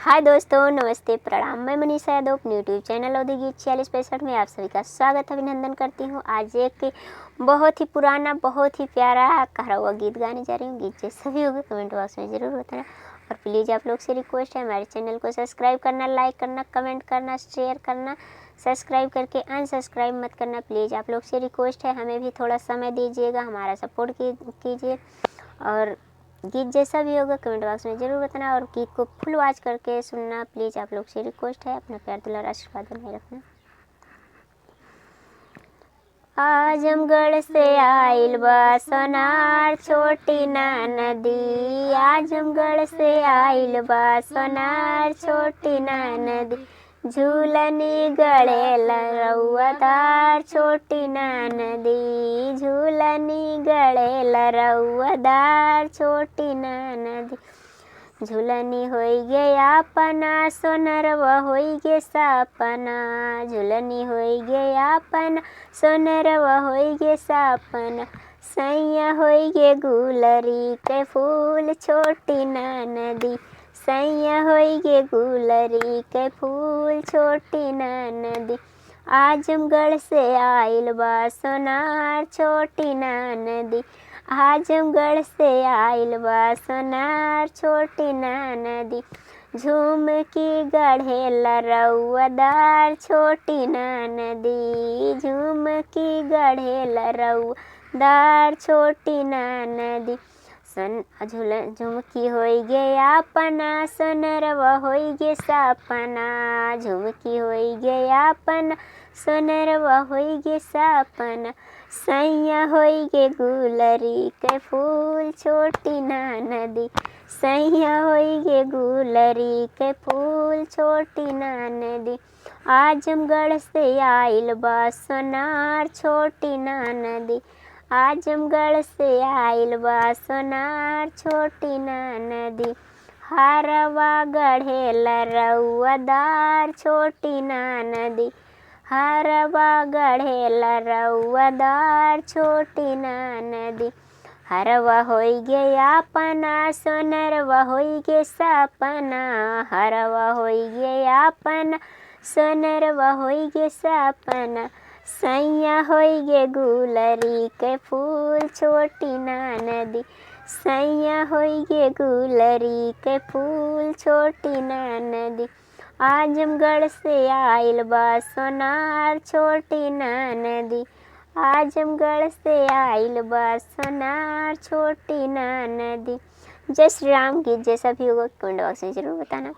हाय दोस्तों, नमस्ते, प्रणाम। मैं मनीषा यादव अपने यूट्यूब चैनल अवधि गीत 4665 में आप सभी का स्वागत अभिनंदन करती हूँ। आज एक बहुत ही पुराना, बहुत ही प्यारा कहा हुआ गीत गाने जा रही हूँ। गीत जैसा भी होगा कमेंट बॉक्स में ज़रूर बताना और प्लीज़ आप लोग से रिक्वेस्ट है हमारे चैनल को सब्सक्राइब करना, लाइक करना, कमेंट करना, शेयर करना। सब्सक्राइब करके अनसब्सक्राइब मत करना प्लीज़, आप लोग से रिक्वेस्ट है। हमें भी थोड़ा समय दीजिएगा, हमारा सपोर्ट कीजिए और गीत जैसा भी होगा कमेंट बॉक्स में ज़रूर बताना और गीत को फुल वॉच करके सुनना प्लीज़, आप लोग से रिक्वेस्ट है। अपना प्यार दुलार आशीर्वाद बनाए रखना। आजमगढ़ से आइल बा सोनार छोटी ना नदी, आजमगढ़ से आइल बा सोनार छोटी ना नदी, झूलनी गड़ेल रउआदार छोटी ना नदी, झूलनी गड़ेल रउआदार छोटी ना नदी, झूलनी होई गे आपना सोनरवा होई गे सापना, झूलनी होई गे आपना सोनरवा होई गे सापना, सैया होई गे गुलरी के फूल छोटी ना नदी, सैया होई गे गुलरी के फूल छोटी ना नदी, आजमगढ़ से आइल बा सोनार छोटी ना नदी, आजमगढ़ से आइल बा सोनार छोटी ना नदी, झुमकी गढ़ेला रउआदार छोटी ना नदी, झुमकी गढ़ेला रउआदार छोटी ना नदी, झुमकी होई गे आपना सोनरवा होई गे सापना, झुमकी होई गे आपना सोनरवा होई गे सापना, सैया होई गे गुलरी के फूल छोटी ना नदी, सैया होई गे गुलरी के फूल छोटी ना नदी, आजमगढ़ से आइल बा सोनार छोटी ना नदी, आजमगढ़ से आइल बा सोनार छोटी ना नदी, हरवा गढ़ेला रउआदार छोटी ना नदी, हरवा गढ़ेला रउआदार छोटी ना नदी, हरवा होई गे आपना सोनरवा होई गे सापना, हरवा होई गे आपना सोनरवा होई गे सापना, सैया होई गे गुलरी के फूल छोटी ना नदी, सैया होई गे गुलरी के फूल छोटी ना नदी, आजमगढ़ से आइल बा सोनार छोटी ना नदी, आजमगढ़ से आइल बा सोनार छोटी ना नदी। जय श्री राम। गीत जैसा भी होगा कमेंट बॉक्स में ज़रूर बताना।